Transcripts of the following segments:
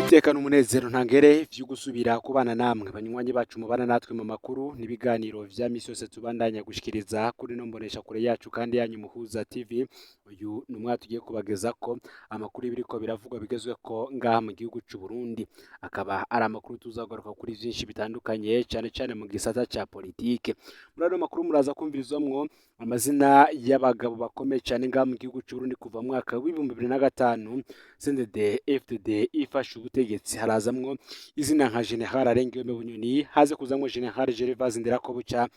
Tekana umunezero ntangere vyo gusubira kubana namwe banywanyi bacu mubana natwe mu makuru n'ibiganiro vya misi yose tubandanya gushikiriza kuri no mbonesha kure yacu kandi yanyu Muhuza TV. Uyu numwa tugiye kubagezako amakuru y'ibiriko biravugwa bigezweko ngaha mu gihugu c'u Burundi, akaba ari amakuru tuzagaruka kuri vyinshi bitandukanye cane cane mu gisata ca politike. Muri ano makuru muraza kumvirizamwo amazina y'abagabo bakomeye cane ngaha mu gihugu c'u Burundi kuva mu mwaka w'2005 CNDD FDD ifashe ubutegetsi. Harazamwo izina nka General Arenguiyome Bunyoni, haze kuzamwo General Gervais Ndirakobuca,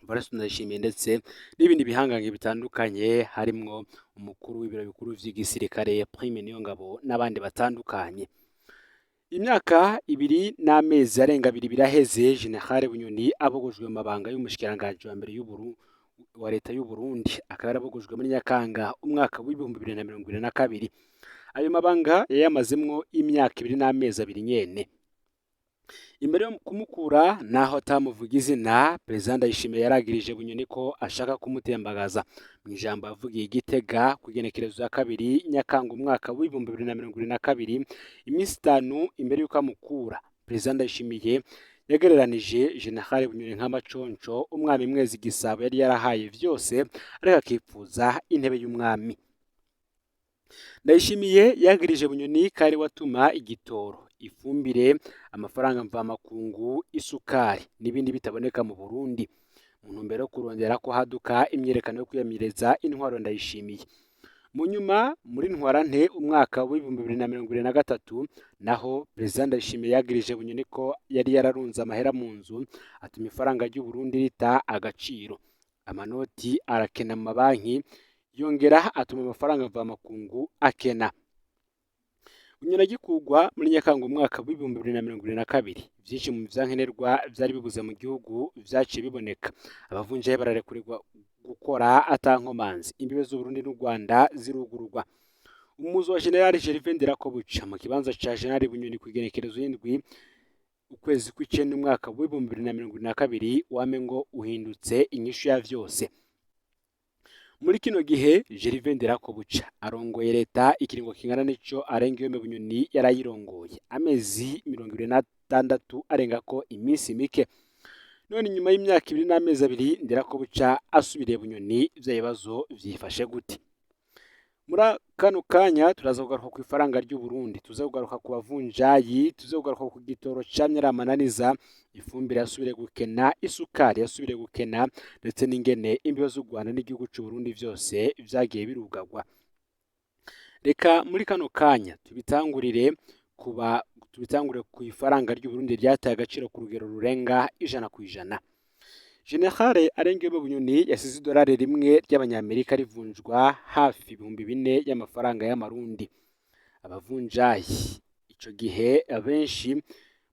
Evariste Ndayishimiye ndetse n'ibindi bihangange bitandukanye, harimwo umukuru w'ibiro bikuru vy'igisirikare Prime Niyongabo n'abandi batandukanye. Imyaka 2 n'amezi arenga 2 biraheze General Bunyoni abogojwe mu mabanga y'umushikiranganje wa mbere wa leta y'u Burundi, akaba yarabogojwe muri Nyakanga umwaka w'2022. Ayo mabanga yayamazemwo imyaka 2 n'amezi 2 nyene. Imbere yo kumukura naho atamuvuga izina, President Ndayishimiye yaragirije Bunyoni ko ashaka kumutembagaza. Mu ijambo yavugiye Igitega kugenekerezo ya 2 Nyakanga umwaka w'2022, imisi 5 imbere yuko amukura, President Ndayishimiye yagereranije General Bunyoni nk'amaconco umwami Mwezi Gisabo yari yarahaye vyose ariko akipfuza intebe y'umwami. Ndayishimiye yagirije Bunyoni kari watuma igitoro, ifumbire, amafaranga mvamakungu, isukari n'ibindi bitaboneka mu Burundi mu ntumbero yo kurondera ko haduka imyerekano yo kwiyamiriza intwaro Ndayishimiye. Mu nyuma muri ntwarante umwaka w'2023 naho President Ndayishimiye yagirije Bunyoni ko yari yararunze amahera mu nzu atuma ifaranga ry'u Burundi rita agaciro, amanoti arakena mu mabanki, yongera atuma amafaranga mvamakungu akena. Bunyoni agikugwa muri Nyakanga umwaka w'2022, vyinshi mu vyankenerwa vyari bibuze mu gihugu vyaciye biboneka. Abavunjaye bararekurigwa gukora atankomanzi, imbibe z'u Burundi n'u Rwanda zirugururwa. Umuzo wa General Gervais Ndirakobuca mu kibanza ca General Bunyoni kugenekerezo y'indwi ukwezi kw'icenda umwaka w'2022 wame ngo uhindutse inyishu ya vyose. Muri kino gihe Gervais Ndirakobuca arongoye leta ikiringo kingana n'ico Arenguiyome Bunyoni yarayirongoye amezi 26 arengako imisi mike. None nyuma y'imyaka 2 n'amezi 2 Ndirakobuca asubiriye Bunyoni, ivyo bibazo vyifashe gute? Muri kano kanya turaza kugaruka ku ifaranga ry'u Burundi, tuza kugaruka ku bavunjayi, tuza kugaruka ku gitoro camye ramananiza, ifumbire yasubire gukena, isukari yasubire gukena, ndetse n'ingene imbibe z'u Rwanda n'igihugu c'u Burundi vyose vyagiye birugagwa. Reka muri kano kanya tubitangurire ku ifaranga ry'u Burundi ryataye agaciro ku rugero rurenga 100%. General Arenguiyome Bunyoni yasize idolari rimwe ry'abanyamerika rivunjwa hafi 4,000 y'amafaranga y'amarundi. Abavunjayi ico gihe abenshi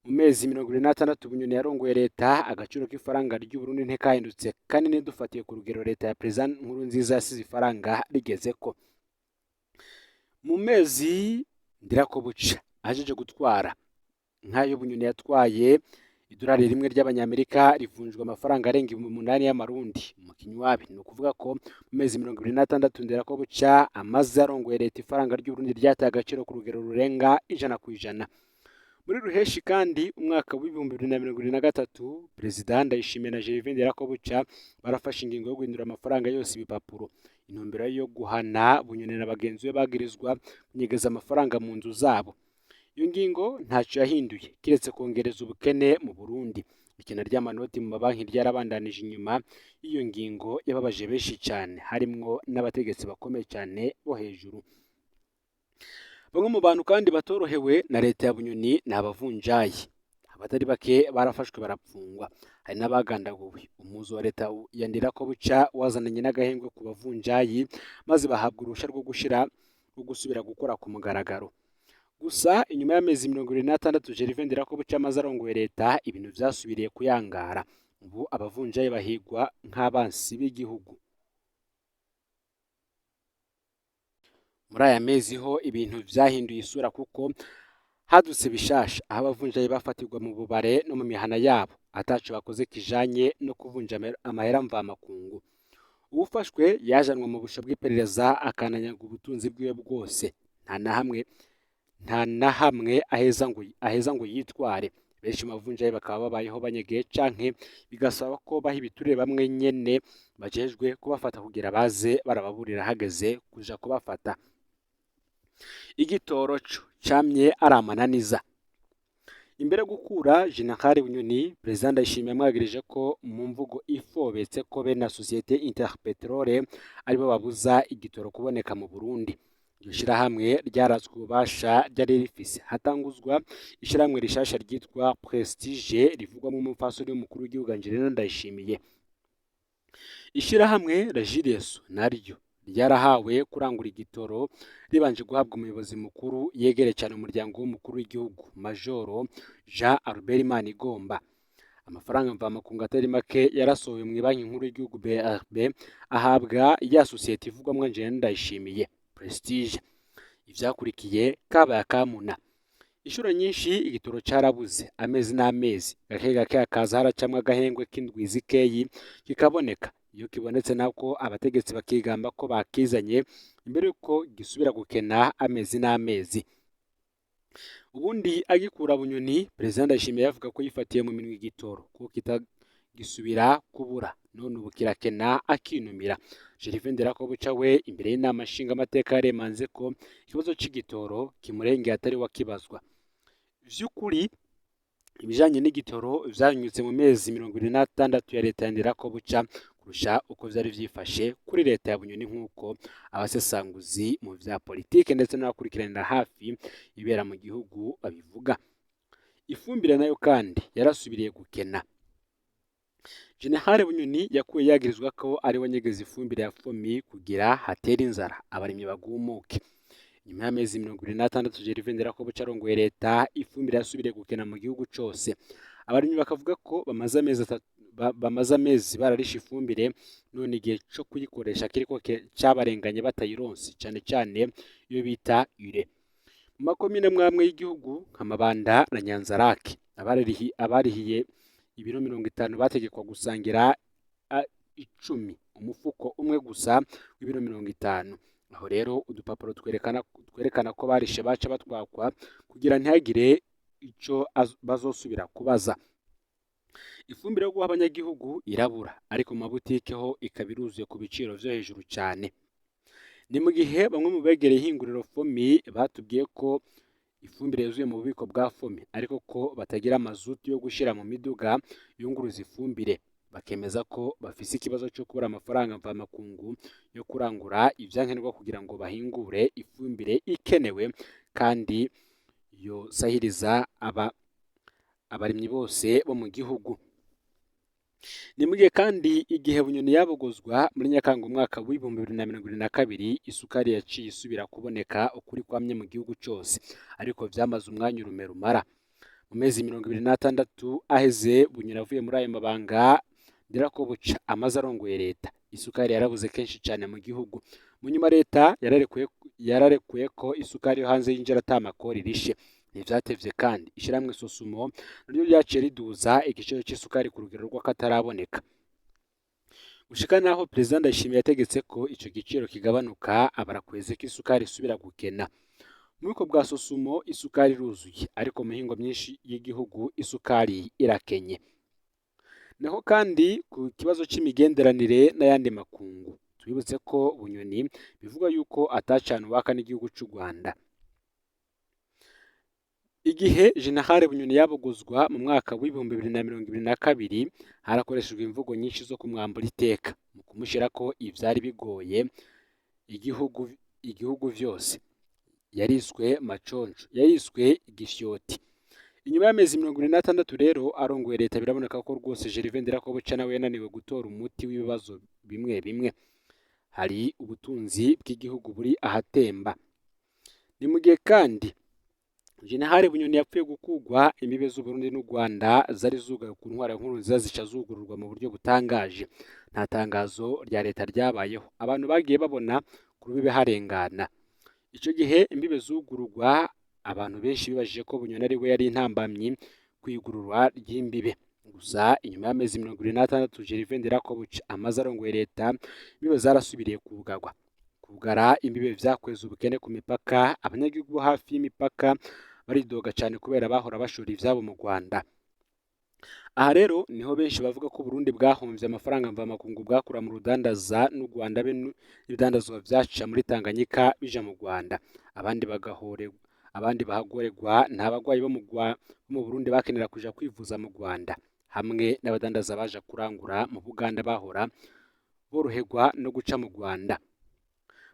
mu mezi 26 Bunyoni yarongoye leta, agaciro k'ifaranga ry'u Burundi ntekahindutse kanini dufatiye ku rugero leta ya President Nkurunziza yasize ifaranga rigezeko. Mu mezi Ndirakobuca ajeje gutwara nk'ayo Bunyoni yatwaye, idolari rimwe ry'abanyamerika rivunjwa amafaranga arenga 8,000 y'amarundi mu kinywabi. Ni ukuvuga ko mu mezi 26 Ndirakobuca amaze arongoye leta, ifaranga ry'u Burundi ryataye agaciro ku rugero rurenga 100%. Muri ruheshi kandi umwaka w'2023 President Ndayishimiye na Gervais Ndirakobuca barafashe ingingo yo guhindura amafaranga yose ibipapuro, intumbero yo guhana Bunyoni na bagenzi be bagirizwa kunyegeza amafaranga mu nzu zabo. Iyo ngingo ntaco yahinduye kiretse kongereza ubukene mu Burundi. Ikena ry'amanoti mu mabanki ryarabandanije inyuma. Iyo ngingo yababaje benshi cyane, harimwo n'abategetsi bakomeye cyane bo hejuru. Bamwe mu bantu kandi batorohewe na leta ya Bunyoni ni abavunjayi. Abatari bake barafashwe barapfungwa, hari n'abagandaguwe. Umuzo wa leta ya Ndirakobuca wazananye n'agahengwe ku bavunjayi, maze bahabwa uruhusha rwo gusubira gukora ku mugaragaro. Gusa inyuma y'amezi 26 Gervais Ndirakobuca amaze arongoye leta, ibintu vyasubiriye kuyangara. Ubu abavunjayi bahigwa nk'abansi b'igihugu. Muri aya mezi ho ibintu vyahinduye isura kuko hadutse bishasha, aho abavunjayi bafatirwa mu bubare no mu mihana yabo ataco bakoze kijanye no kuvunja amahera mvamakungu. Uwufashwe yajanwa mu busho bw'iperereza akananyaga ubutunzi bwiwe bwose, nta na hamwe nta na hamwe aheza ngo yitware. Benshi mu bavunjayi bakaba babayeho banyegeye canke bigasaba ko baha ibiturire bamwe nyene bajejwe kubafata kugira baze barababurira hageze kuja kubafata. Igitoro co camye ari amananiza. Imbere yo gukura Jenerali Bunyoni, Perezida Ndayishimiye yamwagirije ko mu mvugo ifobetse ko be na Societe Interpetrole aribo babuza igitoro kuboneka mu Burundi. Iryo shirahamwe ryarazwe ububasha ryari rifise hatanguzwa ishirahamwe rishasha ryitwa Prestige rivugwamo umupfasoni w'umukuru w'igihugu Angelina Ndayishimiye. Ishirahamwe Regideso naryo ryarahawe kurangura igitoro ribanje guhabwa umuyobozi mukuru yegereye cyane umuryango w'umukuru w'igihugu Majoro Jean Albert Manigomba. Amafaranga mvamakungu atari make yarasohowe mu banki nkuru y'igihugu BRB ahabwa ya sosiyete ivugwamo Angelina Ndayishimiye Prestige. Ivyakurikiye kabaye akamuna. Inshuro nyinshi igitoro carabuze amezi n'amezi, gake gake hakaza haracamwa agahengwe k'indwi zikeyi kikaboneka. Iyo kibonetse nako abategetsi bakigamba ko bakizanye imbere yuko gisubira gukena amezi n'amezi. Ubundi agikura Bunyoni, Perezida Ndayishimiye yavuga ko yifatiye mu minwe igitoro kuko kitagisubira kubura, none ubu kirakena akinumira. Gervais Ndirakobuca we imbere y'inama nshingamateka yaremanze ko ikibazo c'igitoro kimurengeye atari wakibazwa. Vy'ukuri ibijanye n'igitoro vyanyutse mu mezi 26 ya leta ya Ndirakobuca kurusha uko vyari vyifashe kuri leta ya Bunyoni, nk'uko abasesanguzi mu vya politike ndetse n'abakurikiranira hafi ibera mu gihugu babivuga. Ifumbire nayo kandi yarasubiriye gukena. Jenerali Bunyoni yakuye yagirizwa ko ari we nyegeza ifumbire ya FOMI kugira hatera inzara abarimyi bagumuke. Nyuma y'amezi 26 Gervais Ndirakobuca arongoye leta, ifumbire yasubiriye gukena mu gihugu cose. Abarimyi bakavuga ko bamaze amezi bararisha ifumbire, none igihe co kuyikoresha kiriko cabarenganye batayironse, cane cane iyo bita ure. Mu makomine mwamwe y'igihugu nka Mabanda na Nyanzarake abarihiye ibiro 50 bategekwa gusangira 10 umufuko umwe gusa w'ibiro 50. Aho rero udupapuro twerekana ko barishe baca batwakwa kugira ntihagire ico bazosubira kubaza. Ifumbire yo guha abanyagihugu irabura, ariko mu mabutike ho ikabiruzuye ku biciro vyo hejuru cyane. Ni mu gihe bamwe mu begereye ihinguriro FOMI batubwiye ko ifumbire yuzuye mu bubiko bwa FOMI, ariko ko batagira amazuti yo gushira mu miduga yunguruza ifumbire. Bakemeza ko bafise ikibazo cyo kubura amafaranga mvamakungu yo kurangura ivyankenerwa kugira ngo bahingure ifumbire ikenewe kandi yo sahiriza abarimyi bose bo mu gihugu. Ni mu gihe kandi igihe Bunyoni yabogozwa muri Nyakanga umwaka w'2022 isukari yaciye isubira kuboneka ukuri kwamye mu gihugu cose, ariko vyamaze umwanya urume rumara. Mu mezi 26 aheze Bunyoni avuye muri ayo mabanga, Ndirakobuca amaze arongoye leta, isukari yarabuze kenshi cyane mu gihugu. Mu nyuma leta yararekuye ko isukari yo hanze yinjira atamakori rishe. Ntivyatevye kandi ishiramwe Sosumo naryo ryaciye riduza igiciro c'isukari ku rugero rw'akataraboneka, gushika naho Perezida Ndayishimiye yategetse ko ico giciro kigabanuka, abarakweze ko isukari isubira gukena. Mu bubiko bwa Sosumo isukari iruzuye, ariko mu mihingo myinshi y'igihugu isukari irakenye. Naho kandi ku kibazo c'imigenderanire n'ayandi makungu, twibutse ko Bunyoni bivuga yuko atacana uwaka n'igihugu c'u Rwanda. Igihe Jenerali Bunyoni yabogozwa mu mwaka w'2022 harakoreshejwe imvugo nyinshi zo kumwambura iteka mu kumushirako ivyari bigoye igihugu vyose. Yariswe maconco, yariswe igifyoti. Inyuma y'amezi 26 rero arongoye leta, biraboneka ko rwose Gervais Ndirakobuca nawe yananiwe gutora umuti w'ibibazo bimwe bimwe. Hari ubutunzi bw'igihugu buri ahatemba. Ni mu gihe kandi Jenerali Bunyoni yapfuye gukugwa, imbibe z'Uburundi n'u Rwanda zari zugaye ku ntwara nkuru zica zugururwa mu buryo butangaje. Nta tangazo rya leta ryabayeho, abantu bagiye babona ku rubibe harengana. Ico gihe imbibe zugururwa, abantu benshi bibajije ko Bunyoni ari we yari intambamyi kwigururwa ry'imbibe. Gusa inyuma y'amezi 26 Gervais Ndirakobuca amaze arongoye leta, imbibe zarasubiriye kugarwa. kugara imbibe vyakweza ubukene ku mipaka. Abanyagihugu bo hafi y'imipaka baridoga cyane kubera bahora bashora ivyabo mu Rwanda. Aha rero niho benshi bavuga ko Burundi bwahomvye amafaranga mvamakungu bwakura mu rudandaza n'u Rwanda be n'ibidandazwa vyaca muri Tanganyika bija mu Rwanda. Abandi bahagorerwa n'abagwayi bo mu Burundi bakenera kuja kwivuza mu Rwanda, hamwe n'abadandaza baja kurangura mu Buganda bahora boroherwa no guca mu Rwanda.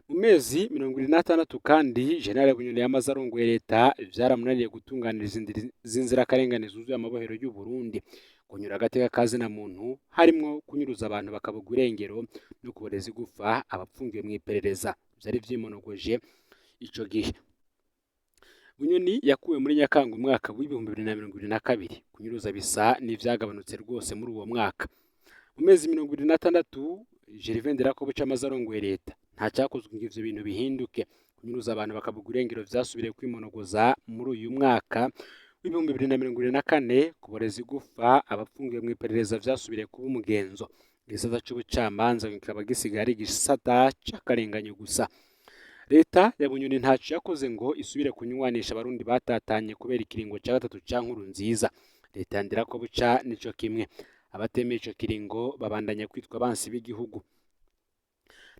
Mu mezi 26 kandi General Bunyoni yamaze arongoye leta vyaramunaniye gutunganiriza z'inzirakarengane zuzuye amabohero y'u Burundi, kunyura agateka kazina muntu harimwo kunyuruza abantu bakabugwa irengero no kuboreza igufa abapfungiwe mu iperereza vyari vyimonogoje ico gihe. Bunyoni yakuwe muri Nyakanga umwaka w'ibihumbi 2022. Kunyuruza bisa n'ivyagabanutse rwose muri uwo mwaka. Mu mezi 26 Gervais Ndirakobuca amaze arongoye leta nta cyakozwe ngo ivyo bintu bihinduke. Kunyuruza abantu bakabugwa irengero vyasubiriye kwimonogoza muri uyu mwaka w'ibihumbi 2024. Kuboreza igufa abapfungiwe mu iperereza vyasubiriye kuba umugenzo. Igisata c'ubucamanza kikaba gisigaye ari igisata c'akarenganyo gusa. Leta ya Bunyoni ntaco yakoze ngo isubire kunywanisha abarundi batatanye kubera ikiringo ca gatatu ca Nkurunziza. Leta ya Ndirakobuca nico kimwe. Abatemeye ico kiringo babandanya kwitwa abansi b'igihugu.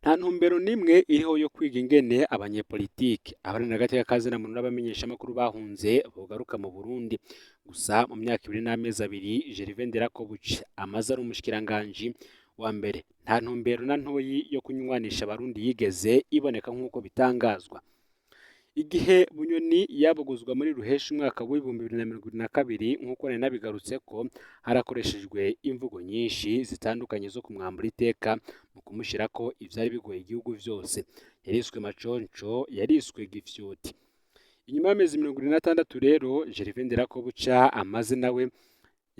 Nta ntumbero nimwe iriho yo kwiga ingene abanyepolitike abarinda agateka kazina muntu n'abamenyesha makuru bahunze bogaruka mu Burundi. Gusa mu myaka 2 n'amezi 2 Gervais Ndirakobuca amaze ari umushikiranganje wa mbere, nta ntumbero na ntoyi yo kunywanisha abarundi yigeze iboneka nk'uko bitangazwa. Igihe Bunyoni yabogozwa muri Ruheshi umwaka w'ibihumbi 2022 nk'uko nari nabigarutse ko harakoreshejwe imvugo nyinshi zitandukanye zo kumwambura iteka mu kumushira ko ivyari bigoye igihugu vyose. Yariswe maconco, yariswe gifyoti. Inyuma y'amezi 26 rero Gervais Ndirakobuca amaze nawe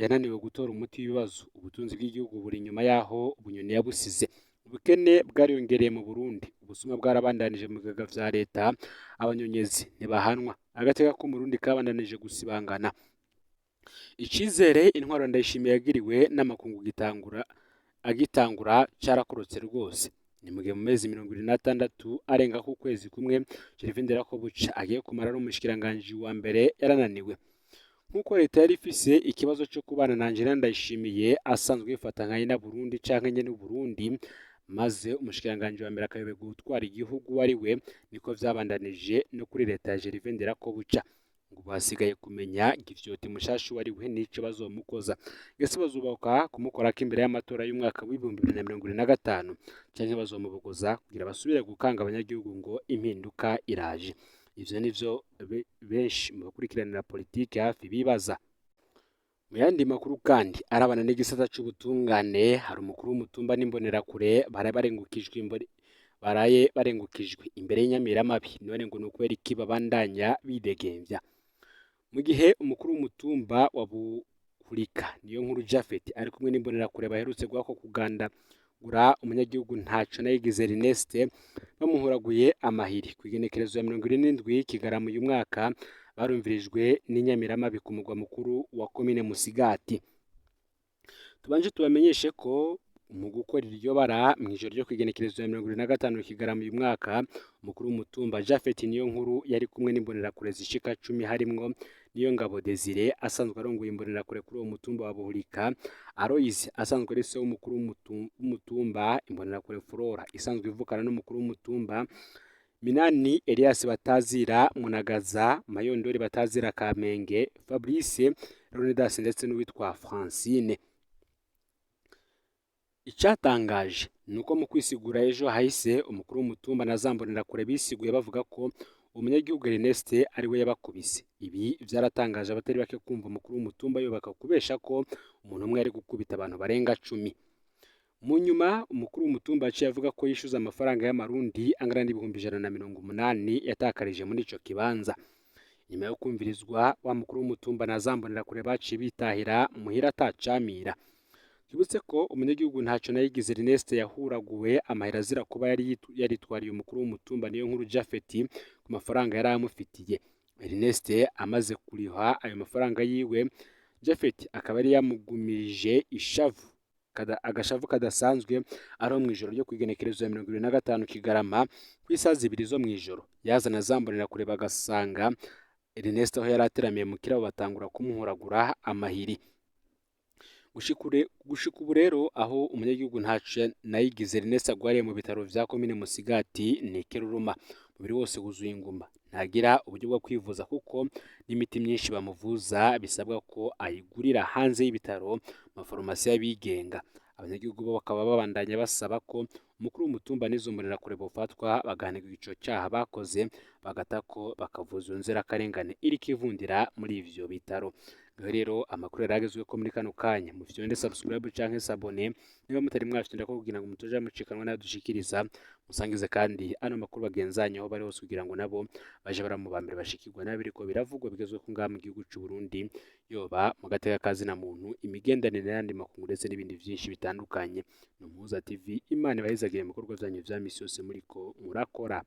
yananiwe gutora umuti w'ibibazo. Ubutunzi bw'igihugu buri inyuma yaho Bunyoni yabusize. Ubukene bwariyongereye mu Burundi, ubusuma bwarabandanije mu bigaga vya leta, abanyonyezi ntibahanwa, agateka ko mu Burundi kabandanije gusibangana. Icizere intwaro Ndayishimiye yagiriwe n'amakungu agitangura carakorotse rwose. Ni mu gihe mu mezi 26 arenga ku kwezi kumwe Gervais Ndirakobuca agiye kumara ari umushikiranganje wa mbere yarananiwe. Nkuko leta yari ifise ikibazo cyo kubana na Angela Ndayishimiye asanzwe yifata nka ina Burundi canke nyene Burundi, maze umushikiranganje wa mbere akayobe gutwara igihugu ari we, niko vyabandanije no kuri leta ya Gervais Ndirakobuca. Ngo basigaye kumenya gifyoti mushashu wari we nico bazomukoza. Gese bazubahuka kumukorako imbere y'amatora y'umwaka w'ibihumbi 2025 canke bazomubogoza kugira basubire gukanga abanyagihugu ngo impinduka iraje. Ivyo nivyo benshi mu bakurikiranira politike hafi bibaza. Mu yandi makuru kandi arabana n'igisata c'ubutungane, hari umukuru w'umutumba n'imbonerakure baraye barengukijwe imbere y'inyamiramabi. None ngo nukwera iki babandanya bidegemvya. Mu gihe umukuru w'umutumba wa Buhurika Niyonkuru Japhet ari kumwe n'imbonerakure baherutse guhako kugandagura umunyagihugu ntaco nayigize Ernest bamuhuraguye amahiri. Kwigenekerezo ya 27 Kigarama uyu mwaka barumvirijwe n'inyamiramabi ku mugwa mukuru wa komine Musigati. Tubanje tubamenyeshe ko mu gukora iryo bara mw'ijoro ryo kwigenekerezo ya 25 Kigarama uyu mwaka, umukuru w'umutumba Japhet Niyonkuru yari kumwe n'imbonerakure zishika 10 harimwo Niyongabo Desire asanzwe arongoye imbonerakure kuri uwo mutumba wa Buhurika, Aloys asanzwe ari se w'umukuru w'umutumba, imbonerakure Flora isanzwe ivukana n'umukuru w'umutumba, Minani Elias Batazira Munagaza, Mayondori Batazira Kamenge, Fabrice Leonidas ndetse n'uwitwa Francine. Icatangaje nuko mu kwisigura ejo hahise umukuru w'umutumba na zambonerakure bisiguye bavuga ko umunyagihugu Ernest ari we yabakubise. Ibi vyaratangaje abatari bake kumva umukuru w'umutumba yobaka kubesha ko umuntu umwe ari gukubita abantu barenga 10. Mu nyuma umukuru w'umutumba yaciye avuga ko yishuza amafaranga y'amarundi angana n'ibihumbi 180 yatakarije muri ico kibanza. Nyuma yo kumvirizwa wa mukuru w'umutumba na zambonerakure baciye bitahira muhira atacamira. Kibutse ko umunyagihugu ntaco nayigize Ernest yahuraguwe amahera azira kuba yari yaritwariye umukuru w'umutumba Niyonkuru Japhet ku mafaranga yari amufitiye. Ernest amaze kuriha ayo mafaranga yiwe, Japhet akaba yari yamugumirije ishavu agashavu kadasanzwe ariho mu ijoro ryo kwigenekerezo ya 25 Kigarama ku isaha 2 zo mu ijoro yazana zambonera kureba agasanga Ernest aho yari ateramiye mu kirabo batangura kumuhoragura amahiri. Gushika ubu rero aho umunyagihugu ntaco nayigize Ernest agwariye mu bitaro vya komine Musigati ni Keruruma, umubiri wose wuzuye inguma, ntagira uburyo bwo kwivuza kuko n'imiti myinshi bamuvuza bisabwa ko ayigurira hanze y'ibitaro amafarumasi y'abigenga. Abanyagihugu bo bakaba babandanya basaba ko umukuru w'umutumba n'izumurira kure bofatwa bagahanirwa ico cyaha bakoze bagatako bakavuzwa inzirakarengane iriko ivundira muri ivyo bitaro. Rero amakuru yaragezwe ko muri kano kanya mufite subscribe canke sabone niba mutari mwafite ko kugira ngo mutoje mucikanwa nadushikiriza musangize kandi ano makuru bagenzanya aho bari hose kugira ngo nabo baje baramubambere bashikirwa nabiriko biravugwa bigezwe ko ngaha mu gihugu cy'u Burundi yoba mu gateka kazi na muntu imigendanire n'andi makuru ndetse n'ibindi byinshi bitandukanye. No Muhuza TV, Imana ibahizagiye mu bikorwa byanyu vya misi yose muriko murakora.